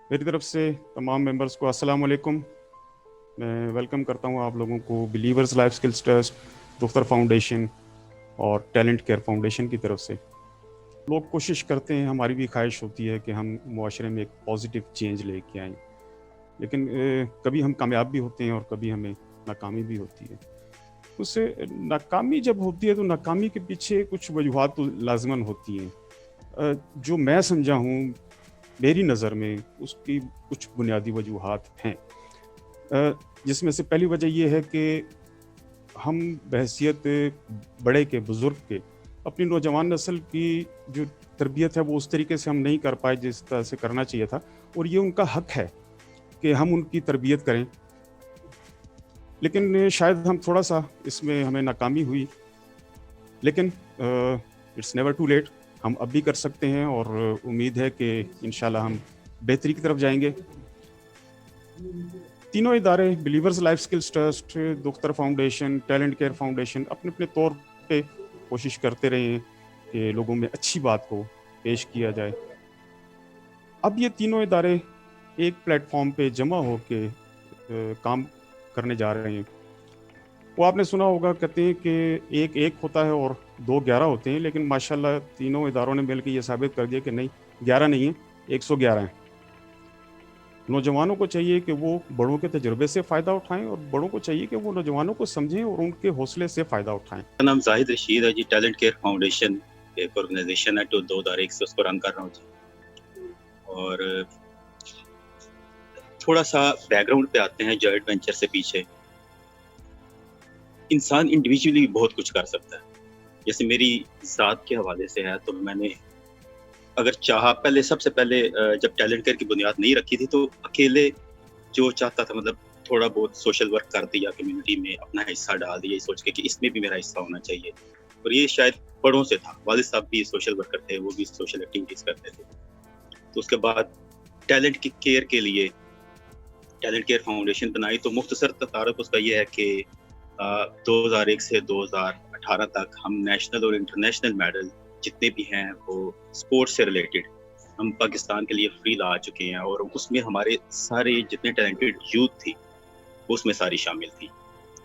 میری طرف سے تمام ممبرس کو السلام علیکم. میں ویلکم کرتا ہوں آپ لوگوں کو believers life skills trust, Dukhtar foundation اور ٹیلنٹ کیئر فاؤنڈیشن کی طرف سے. لوگ کوشش کرتے ہیں، ہماری بھی خواہش ہوتی ہے کہ ہم معاشرے میں ایک پازیٹیو چینج لے کے آئیں، لیکن کبھی ہم کامیاب بھی ہوتے ہیں اور کبھی ہمیں ناکامی بھی ہوتی ہے. اس سے ناکامی جب ہوتی ہے تو ناکامی کے پیچھے کچھ وجوہات تو لازماً ہوتی ہیں. جو میں سمجھا ہوں، میری نظر میں اس کی کچھ بنیادی وجوہات ہیں، جس میں سے پہلی وجہ یہ ہے کہ ہم بحیثیت بڑے کے، بزرگ کے، اپنی نوجوان نسل کی جو تربیت ہے وہ اس طریقے سے ہم نہیں کر پائے جس طرح سے کرنا چاہیے تھا، اور یہ ان کا حق ہے کہ ہم ان کی تربیت کریں. لیکن شاید ہم تھوڑا سا اس میں ہمیں ناکامی ہوئی، لیکن اٹس نیور ٹو لیٹ. ہم اب بھی کر سکتے ہیں اور امید ہے کہ انشاءاللہ ہم بہتری کی طرف جائیں گے. تینوں ادارے، believers life skills trust, Dukhtar foundation, talent care foundation, اپنے اپنے طور پہ کوشش کرتے رہے ہیں کہ لوگوں میں اچھی بات کو پیش کیا جائے. اب یہ تینوں ادارے ایک پلیٹ فارم پہ جمع ہو کے کام کرنے جا رہے ہیں. وہ آپ نے سنا ہوگا، کہتے ہیں کہ ایک ایک ہوتا ہے اور دو 11 ہوتے ہیں، لیکن ماشاءاللہ تینوں اداروں نے مل کے یہ ثابت کر دیا کہ نہیں، 11 نہیں ہیں، 111 ہیں. نوجوانوں کو چاہیے کہ وہ بڑوں کے تجربے سے فائدہ اٹھائیں، اور بڑوں کو چاہیے کہ وہ نوجوانوں کو سمجھیں اور ان کے حوصلے سے فائدہ اٹھائیں. میرا نام زاہد رشید ہے جی. ٹیلنٹ کیئر فاؤنڈیشن ایک آرگنائزیشن ہے جو 2001 سے اس کو رن کر رہا ہوں جی. اور تھوڑا سا بیک گراؤنڈ پہ آتے ہیں جوائنٹ وینچر سے پیچھے. انسان انڈیویجولی بہت کچھ کر سکتا ہے. جیسے میری ذات کے حوالے سے ہے تو میں نے اگر چاہا، سب سے پہلے جب ٹیلنٹ کیئر کی بنیاد نہیں رکھی تھی تو اکیلے جو چاہتا تھا، مطلب تھوڑا بہت سوشل ورک کر دیا، کمیونٹی میں اپنا حصہ ڈال دیا، یہ سوچ کے کہ اس میں بھی میرا حصہ ہونا چاہیے. اور یہ شاید بڑوں سے تھا. والد صاحب بھی سوشل ورکر تھے، وہ بھی سوشل ایکٹیویٹیز کرتے تھے. تو اس کے بعد ٹیلنٹ کی کیئر کے لیے ٹیلنٹ کیئر فاؤنڈیشن بنائی. تو مختصر تعارف اس کا یہ ہے کہ 2001 سے 2018 تک ہم نیشنل اور انٹرنیشنل میڈل جتنے بھی ہیں وہ اسپورٹس سے ریلیٹڈ ہم پاکستان کے لیے فری لا چکے ہیں. اور اس میں ہمارے سارے جتنے ٹیلنٹڈ یوتھ تھی اس میں ساری شامل تھی.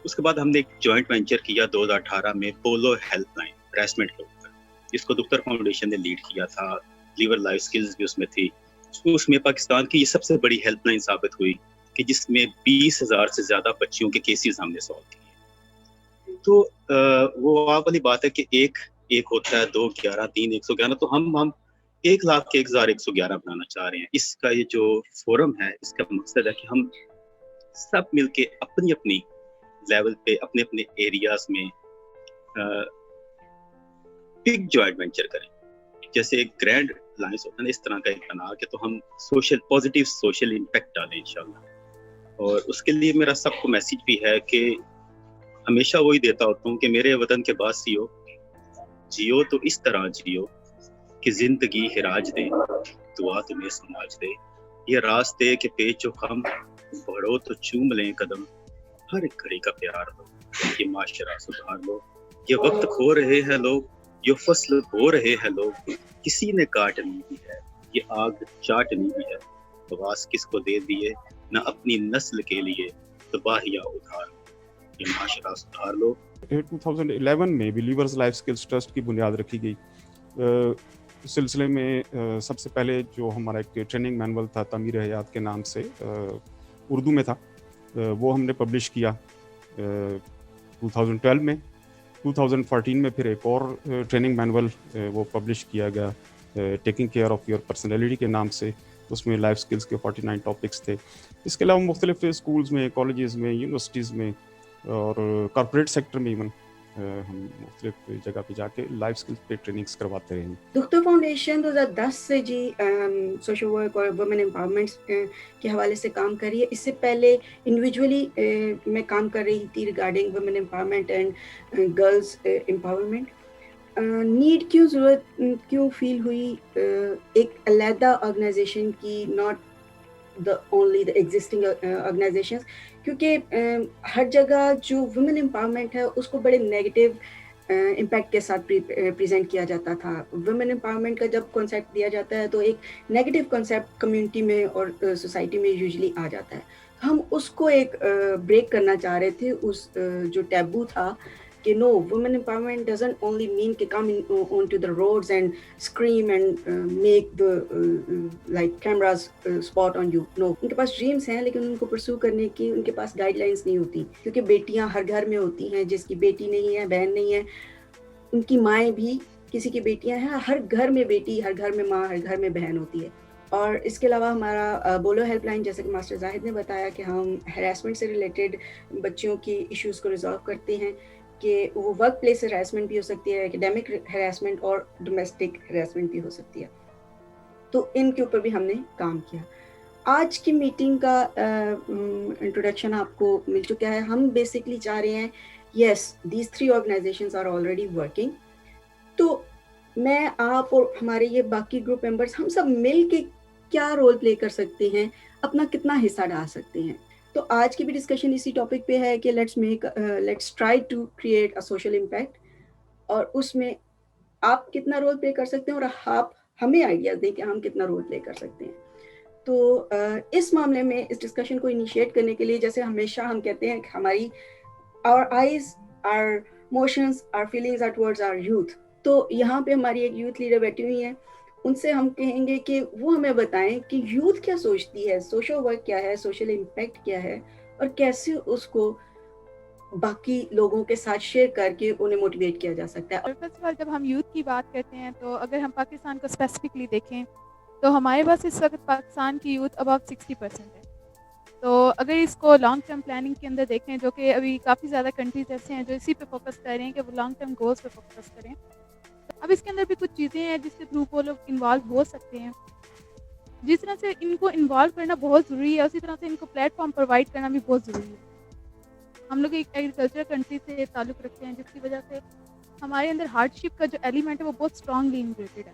اس کے بعد ہم نے ایک جوائنٹ وینچر کیا 2018 میں، پولو ہیلپ لائن ہراسمنٹ کے اوپر. جس کو دختر فاؤنڈیشن نے لیڈ کیا تھا. لیور لائف سکلز بھی اس میں تھی. اس میں پاکستان کی یہ سب سے بڑی ہیلپ لائن ثابت ہوئی کہ جس میں 20,000 سے زیادہ بچیوں کے کیسز ہم نے سالو کیے. تو وہ آپ والی بات ہے کہ ایک ہوتا ہے، 2 11 3 111. تو ہم 1,01,111 بنانا چاہ رہے ہیں. اس کا یہ جو فورم ہے، اس کا مقصد ہے کہ ہم سب مل کے اپنی اپنی لیول پہ، اپنے اپنے ایریاز میں بگ جوائنٹ وینچر کریں. جیسے ایک گرینڈ لائنس ہوتا ہے نا، اس طرح کا ایک بنا کے تو ہم پازیٹیو سوشل امپیکٹ ڈالیں انشاءاللہ. اور اس کے لیے میرا سب کو میسیج بھی ہے کہ ہمیشہ وہی دیتا ہوتا ہوں کہ میرے وطن کے باسیو، جیو تو اس طرح جیو کہ زندگی ہراج دے، دعا تمہیں سماج دے. یہ راستے کے پیچ و خم بڑھو تو چوم لیں قدم، ہر ایک گھڑی کا پیار دو، یہ معاشرہ سدھار لو. یہ وقت کھو رہے ہیں لوگ، یہ فصل بو رہے ہیں لوگ، کسی نے کاٹنی بھی ہے، یہ آگ چاٹنی بھی ہے. تو آس کس کو دے دیے نہ اپنی نسل کے لیے تباہیاں ادھار، یہ معاشرہ سدھار لو. 2011 میں بلیورز لائف سکلز ٹرسٹ کی بنیاد رکھی گئی. اس سلسلے میں سب سے پہلے جو ہمارا ایک ٹریننگ مینول تھا تعمیر حیات کے نام سے، اردو میں تھا، وہ ہم نے پبلش کیا 2012 میں. 2014 میں پھر ایک اور ٹریننگ مینول وہ پبلش کیا گیا taking care of your personality کے نام سے. اس میں لائف سکلز کے 49 ٹاپکس تھے. اس کے علاوہ مختلف اسکولز میں، کالجز میں، یونیورسٹیز میں اور کارپوریٹ سیکٹر میں ایون ہم مختلف جگہ پہ جا کے لائف سکلز پہ ٹریننگز کرواتے رہے ہیں. دختر فاؤنڈیشن 2010 سے جی سوشل ورک اور وومن امپاورمنٹ کے حوالے سے کام کر رہی ہے. اس سے پہلے انڈیویجولی میں کام کر رہی تھی regarding women empowerment and girls empowerment. Need ضرورت کیوں فیل ہوئی ایک علیحدہ آرگنائزیشن کی، not only the existing organizations? کیونکہ ہر جگہ جو وومن امپاورمنٹ ہے اس کو بڑے نیگیٹو امپیکٹ کے ساتھ پریزنٹ کیا جاتا تھا. ویمن امپاورمنٹ کا جب کانسیپٹ دیا جاتا ہے تو ایک نیگیٹو کانسیپٹ کمیونٹی میں اور سوسائٹی میں یوزلی آ جاتا ہے. ہم اس کو ایک بریک کرنا چاہ رہے تھے, اس جو ٹیبو تھا کہ no, women empowerment doesn't only mean کہ come on to the roads and scream and make the like cameras spot on you. No, ان کے پاس ڈریمس ہیں لیکن ان کو پرسو کرنے کی ان کے پاس گائیڈ لائنس نہیں ہوتی, کیونکہ بیٹیاں ہر گھر میں ہوتی ہیں. جس کی بیٹی نہیں ہے, بہن نہیں ہے, ان کی مائیں بھی کسی کی بیٹیاں ہیں. ہر گھر میں بیٹی, ہر گھر میں ماں, ہر گھر میں بہن ہوتی ہے. اور اس کے علاوہ ہمارا بولو ہیلپ لائن, جیسے کہ ماسٹر زاہد نے بتایا کہ ہم ہراسمنٹ سے ریلیٹڈ بچوں کی ایشوز کو ریزالو کرتے ہیں, کہ وہ ورک پلیس ہراسمنٹ بھی ہو سکتی ہے, اکیڈیمک ہراسمنٹ اور ڈومیسٹک ہراسمنٹ بھی ہو سکتی ہے. تو ان کے اوپر بھی ہم نے کام کیا. آج کی میٹنگ کا انٹروڈکشن آپ کو مل چکا ہے. ہم بیسکلی چاہ رہے ہیں, yes, these 3 organizations are already working. تو میں, آپ اور ہمارے یہ باقی گروپ ممبرس, ہم سب مل کے کیا رول پلے کر سکتے ہیں, اپنا کتنا حصہ ڈال سکتے ہیں. تو آج کی بھی ڈسکشن اسی ٹاپک پہ ہے کہ let's try to create a social impact, اور اس میں آپ کتنا رول پلے کر سکتے ہیں اور آپ ہمیں آئیڈیاز دیں کہ ہم کتنا رول پلے کر سکتے ہیں. تو اس معاملے میں اس ڈسکشن کو انیشیٹ کرنے کے لیے, جیسے ہمیشہ ہم کہتے ہیں کہ ہماری our eyes, our emotions, our feelings are towards our youth. تو یہاں پہ ہماری ایک یوتھ لیڈر بیٹھی ہوئی ہیں, ان سے ہم کہیں گے کہ وہ ہمیں بتائیں کہ یوتھ کیا سوچتی ہے, سوشل ورک کیا ہے, سوشل امپیکٹ کیا ہے, اور کیسے اس کو باقی لوگوں کے ساتھ شیئر کر کے انہیں موٹیویٹ کیا جا سکتا ہے. فرسٹ آف آل, جب ہم یوتھ کی بات کرتے ہیں تو اگر ہم پاکستان کو اسپیسیفکلی دیکھیں تو ہمارے پاس اس وقت پاکستان کی یوتھ اباؤٹ 60% ہے. تو اگر اس کو لانگ ٹرم پلاننگ کے اندر دیکھیں, جو کہ ابھی کافی زیادہ کنٹریز ایسے ہیں جو اسی پہ فوکس کر رہے ہیں کہ وہ لانگ ٹرم گولز پہ فوکس کریں. اب اس کے اندر بھی کچھ چیزیں ہیں جس کے تھرو وہ لوگ انوالو ہو سکتے ہیں. جس طرح سے ان کو انوالو کرنا بہت ضروری ہے, اسی طرح سے ان کو پلیٹ فارم پرووائڈ کرنا بھی بہت ضروری ہے. ہم لوگ ایک ایگریکلچر کنٹری سے تعلق رکھتے ہیں, جس کی وجہ سے ہمارے اندر ہارڈ شپ کا جو ایلیمنٹ ہے وہ بہت اسٹرانگلی انگریڈیڈ ہے.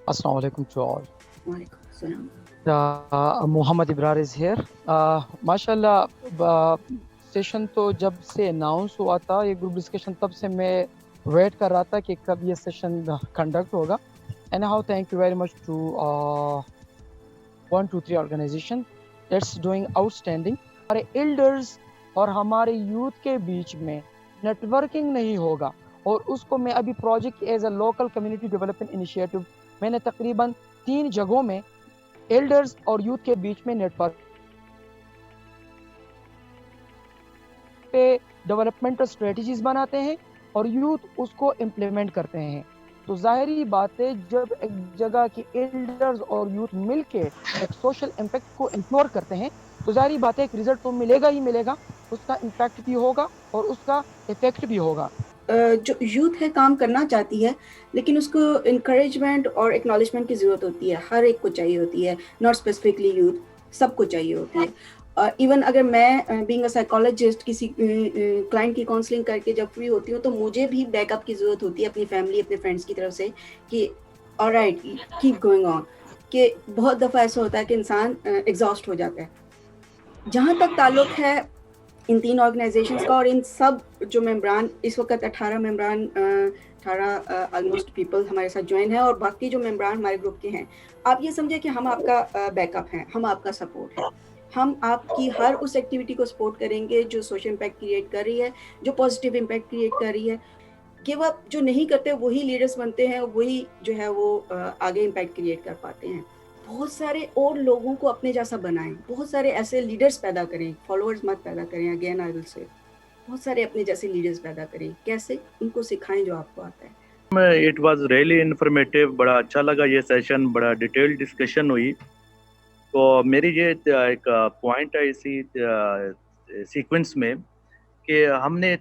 السلام علیکم ٹو آل. وعلیکم السلام. Mohammad Abrar is here. ماشاء اللہ, سیشن تو جب سے اناؤنس ہوا تھا یہ گروپ ڈسکشن, تب سے میں ویٹ کر رہا تھا کہ کب یہ سیشن کنڈکٹ ہوگا. And how thank you very much to 1 2 3 organization, it's doing آؤٹ اسٹینڈنگ. ہمارے ایلڈرز اور ہمارے یوتھ کے بیچ میں نیٹ ورکنگ نہیں ہوگا, اور اس کو میں ابھی project as a local community development initiative, میں نے تقریباً 3 جگہوں میں ایلڈرز اور یوتھ کے بیچ میں نیٹ ورک پہ ڈیولپمنٹل اسٹریٹجیز بناتے ہیں اور یوتھ اس کو امپلیمنٹ کرتے ہیں. تو ظاہری بات ہے, جب ایک جگہ کی ایلڈرز اور یوتھ مل کے ایک سوشل امپیکٹ کو انشور کرتے ہیں تو ظاہری بات ہے ایک رزلٹ تو ملے گا ہی ملے گا, اس کا امپیکٹ بھی ہوگا اور اس کا افیکٹ بھی ہوگا. جو یوتھ ہے کام کرنا چاہتی ہے, لیکن اس کو انکریجمنٹ اور ایکنالجمنٹ کی ضرورت ہوتی ہے. ہر ایک کو چاہیے ہوتی ہے, ناٹ اسپیسیفکلی یوتھ, سب کو چاہیے ہوتی ہے. ایون اگر میں بینگ اے سائیکالوجسٹ کسی کلائنٹ کی کاؤنسلنگ کر کے جب فری ہوتی ہوں تو مجھے بھی بیک اپ کی ضرورت ہوتی ہے اپنی فیملی, اپنے فرینڈس کی طرف سے, کہ آلرائٹ, کیپ گوئنگ آن. کہ بہت دفعہ ایسا ہوتا ہے کہ انسان ایگزاسٹ ہو جاتا ہے. جہاں تک تعلق ہے ان 3 آرگنائزیشنز کا, اور ان سب جو ممبران اس وقت 18 ممبران 18 آلموسٹ پیپل ہمارے ساتھ جوائن ہیں, اور باقی جو ممبران ہمارے گروپ کے ہیں, آپ یہ سمجھیں کہ ہم آپ کا بیک اپ ہیں, ہم آپ کا سپورٹ ہے. ہم آپ کی ہر اس ایکٹیویٹی کو سپورٹ کریں گے جو سوشل امپیکٹ کریٹ کر رہی ہے, جو پازیٹیو امپیکٹ کریٹ کر رہی ہے. گیو اپ جو نہیں کرتے وہی لیڈرز بنتے ہیں, وہی جو ہے وہ آگے امپیکٹ کریٹ کر پاتے ہیں. بہت سارے اور لوگوں کو اپنے جیسا بنائیں, بہت سارے ایسے لیڈرز پیدا کریں, فالوورز مت پیدا کریں. اگین آئی ول سے, بہت سارے اپنے جیسے لیڈرز پیدا کریں. کیسے؟ ان کو سکھائیں جو آپ کو آتا ہے. اٹ واز ریئلی انفارمیٹیو, بڑا اچھا لگا یہ سیشن, بڑا ڈیٹیل ڈسکشن ہوئی. تو میری یہ ایک پوائنٹ ہے اسی سیکوینس میں کہ ہم نے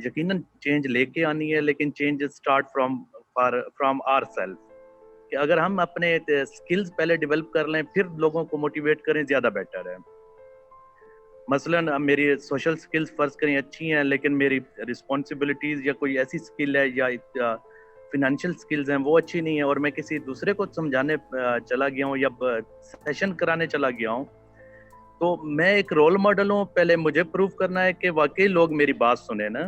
یقیناً چینج لے کے آنی ہے, لیکن change start from our self. کہ اگر ہم اپنے اسکلز پہلے ڈیولپ کر لیں پھر لوگوں کو موٹیویٹ کریں, زیادہ بیٹر ہے. مثلاً میری سوشل اسکلز فرض کریں اچھی ہیں, لیکن میری رسپانسبلٹیز یا کوئی ایسی اسکل ہے یا فنانشیل اسکلز ہیں وہ اچھی نہیں ہے, اور میں کسی دوسرے کو سمجھانے چلا گیا ہوں یا سیشن کرانے چلا گیا ہوں, تو میں ایک رول ماڈل ہوں. پہلے مجھے پروف کرنا ہے کہ واقعی لوگ میری بات سنیں نا.